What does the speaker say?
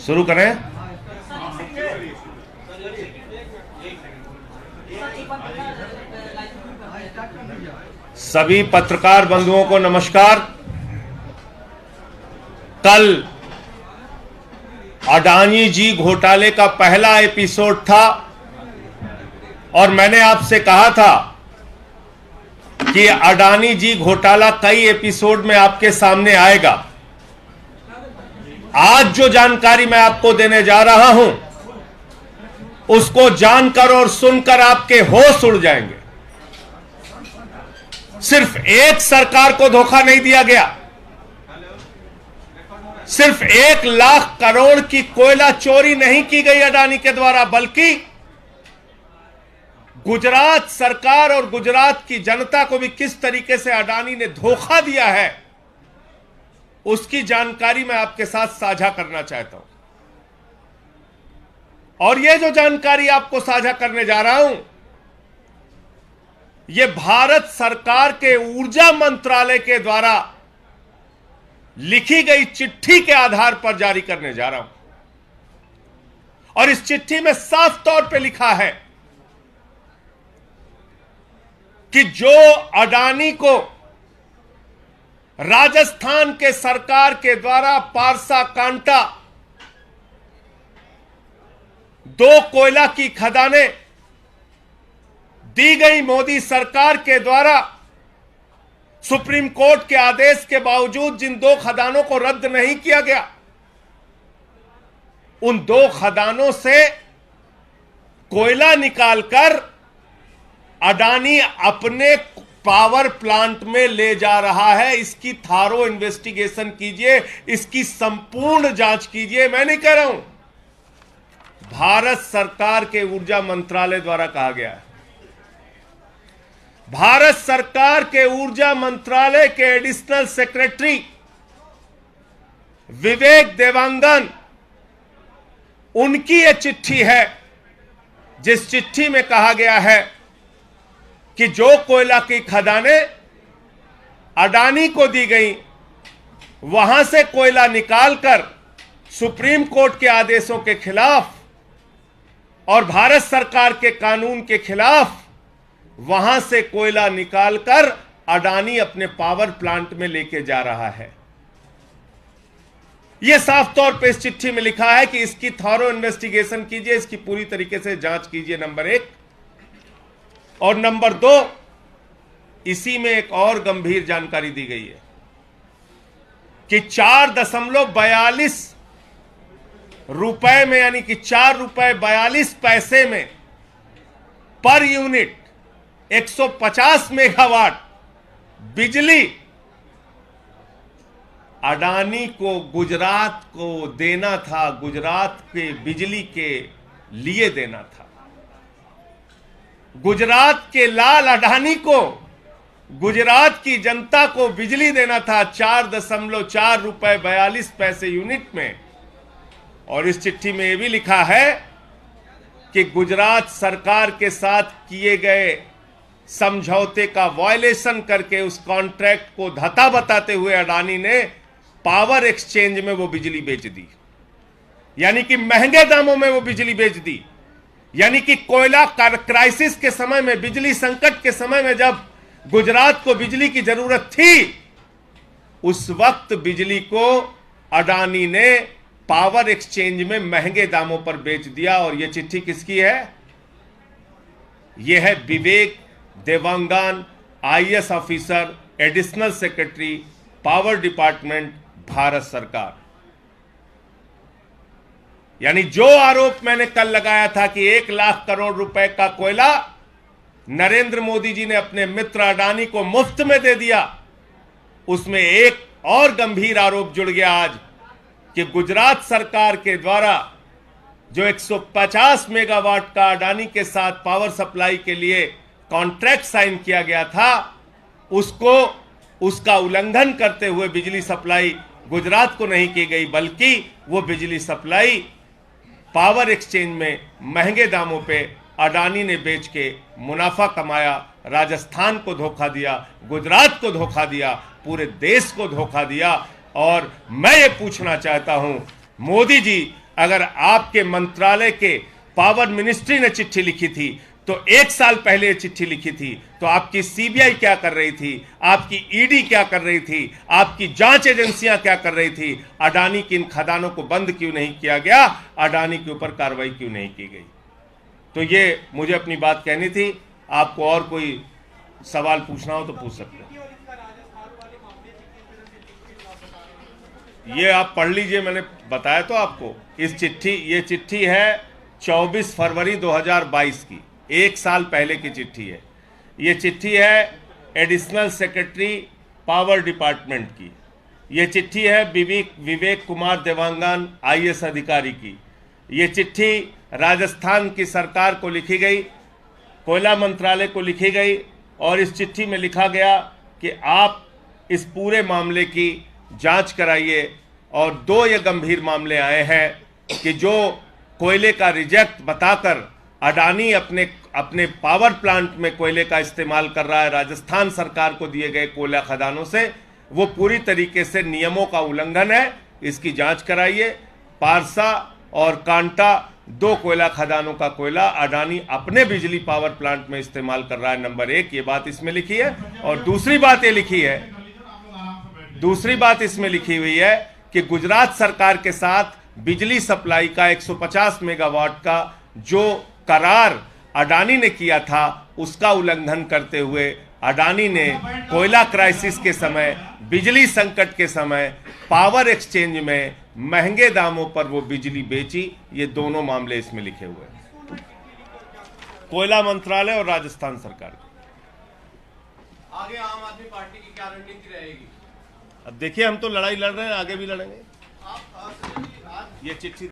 शुरू करें। सभी पत्रकार बंधुओं को नमस्कार। कल अडानी जी घोटाले का पहला एपिसोड था और मैंने आपसे कहा था कि अडानी जी घोटाला कई एपिसोड में आपके सामने आएगा। आज जो जानकारी मैं आपको देने जा रहा हूं उसको जानकर और सुनकर आपके होश उड़ जाएंगे। सिर्फ एक सरकार को धोखा नहीं दिया गया, सिर्फ 1 लाख करोड़ की कोयला चोरी नहीं की गई अडानी के द्वारा, बल्कि गुजरात सरकार और गुजरात की जनता को भी किस तरीके से अडानी ने धोखा दिया है उसकी जानकारी मैं आपके साथ साझा करना चाहता हूं। और यह जो जानकारी आपको साझा करने जा रहा हूं, यह भारत सरकार के ऊर्जा मंत्रालय के द्वारा लिखी गई चिट्ठी के आधार पर जारी करने जा रहा हूं। और इस चिट्ठी में साफ तौर पे लिखा है कि जो अडानी को राजस्थान के सरकार के द्वारा पारसा कांटा 2 कोयला की खदानें दी गई मोदी सरकार के द्वारा, सुप्रीम कोर्ट के आदेश के बावजूद जिन 2 खदानों को रद्द नहीं किया गया, उन 2 खदानों से कोयला निकालकर अडानी अपने पावर प्लांट में ले जा रहा है। इसकी थारो इन्वेस्टिगेशन कीजिए, इसकी संपूर्ण जांच कीजिए। मैं नहीं कह रहा हूं, भारत सरकार के ऊर्जा मंत्रालय द्वारा कहा गया है। भारत सरकार के ऊर्जा मंत्रालय के एडिशनल सेक्रेटरी विवेक देवांगन, उनकी यह चिट्ठी है जिस चिट्ठी में कहा गया है कि जो कोयला की खदानें अडानी को दी गई, वहां से कोयला निकालकर सुप्रीम कोर्ट के आदेशों के खिलाफ और भारत सरकार के कानून के खिलाफ वहां से कोयला निकालकर अडानी अपने पावर प्लांट में लेके जा रहा है। यह साफ तौर पे इस चिट्ठी में लिखा है कि इसकी थॉरो इन्वेस्टिगेशन कीजिए, इसकी पूरी तरीके से जांच कीजिए, नंबर 1। और नंबर 2, इसी में एक और गंभीर जानकारी दी गई है कि 4.42 रुपए में, यानी कि 4 रुपए 42 पैसे में पर यूनिट 150 मेगावाट बिजली अडानी को गुजरात को देना था, गुजरात के बिजली के लिए देना था। गुजरात के लाल अडानी को, गुजरात की जनता को बिजली देना था 4.4 रुपए 42 पैसे यूनिट में। और इस चिट्ठी में यह भी लिखा है कि गुजरात सरकार के साथ किए गए समझौते का वायलेशन करके उस कॉन्ट्रैक्ट को धता बताते हुए अडानी ने पावर एक्सचेंज में वो बिजली बेच दी, यानी कि महंगे दामों में वो बिजली बेच दी। यानी कि कोयला क्राइसिस के समय में, बिजली संकट के समय में जब गुजरात को बिजली की जरूरत थी, उस वक्त बिजली को अडानी ने पावर एक्सचेंज में महंगे दामों पर बेच दिया। और यह चिट्ठी किसकी है? यह है Vivek Dewangan, IAS officer, additional secretary, power department, Bharat सरकार। यानी जो आरोप मैंने कल लगाया था कि 1 लाख करोड़ रुपए का कोयला नरेंद्र मोदी जी ने अपने मित्र अडानी को मुफ्त में दे दिया, उसमें एक और गंभीर आरोप जुड़ गया आज कि गुजरात सरकार के द्वारा जो 150 मेगावाट का अडानी के साथ पावर सप्लाई के लिए कॉन्ट्रैक्ट साइन किया गया था, उसका उल्लंघन करते हुए बिजली सप्लाई गुजरात को नहीं की गई, बल्कि वो बिजली सप्लाई पावर एक्सचेंज में महंगे दामों पे अडानी ने बेच के मुनाफा कमाया, राजस्थान को धोखा दिया, गुजरात को धोखा दिया, पूरे देश को धोखा दिया। और मैं ये पूछना चाहता हूं, मोदी जी अगर आपके मंत्रालय के पावर मिनिस्ट्री ने चिट्ठी लिखी थी तो 1 साल पहले ये चिट्ठी लिखी थी, तो आपकी सीबीआई क्या कर रही थी, आपकी ईडी क्या कर रही थी, आपकी जांच एजेंसियां क्या कर रही थी? अडानी की इन खदानों को बंद क्यों नहीं किया गया? अडानी के ऊपर कार्रवाई क्यों नहीं की गई? तो ये मुझे अपनी बात कहनी थी। आपको और कोई सवाल पूछना हो तो पूछ सकते हैं। ये आप पढ़ लीजिए, मैंने बताया तो आपको। ये चिट्ठी है 24 फरवरी 2022 की, 1 साल पहले की चिट्ठी है। ये चिट्ठी है एडिशनल सेक्रेटरी पावर डिपार्टमेंट की। ये चिट्ठी है विवेक कुमार देवांगन IAS अधिकारी की। ये चिट्ठी राजस्थान की सरकार को लिखी गई, कोयला मंत्रालय को लिखी गई, और इस चिट्ठी में लिखा गया कि आप इस पूरे मामले की जांच कराइए। और 2 ये गंभीर मामले आए हैं कि जो कोयले का रिजेक्ट बताकर अडानी अपने पावर प्लांट में कोयले का इस्तेमाल कर रहा है राजस्थान सरकार को दिए गए कोयला खदानों से, वो पूरी तरीके से नियमों का उल्लंघन है। इसकी जांच कराइए। पारसा और कांटा 2 कोयला खदानों का कोयला अडानी अपने बिजली पावर प्लांट में इस्तेमाल कर रहा है, नंबर 1। ये बात इसमें लिखी है। और दूसरी बात इसमें लिखी हुई है कि गुजरात सरकार के साथ बिजली सप्लाई का 150 मेगावाट का जो करार अडानी ने किया था, उसका उल्लंघन करते हुए अडानी ने कोयला क्राइसिस के समय, बिजली संकट के समय पावर एक्सचेंज में महंगे दामों पर वो बिजली बेची। ये दोनों मामले इसमें लिखे हुए हैं, कोयला मंत्रालय और राजस्थान सरकार। आगे आम आदमी पार्टी की क्या रणनीति रहेगी? अब देखिए, हम तो लड़ाई लड़ रहे हैं, आगे भी लड़ेंगे। ये चिट्ठी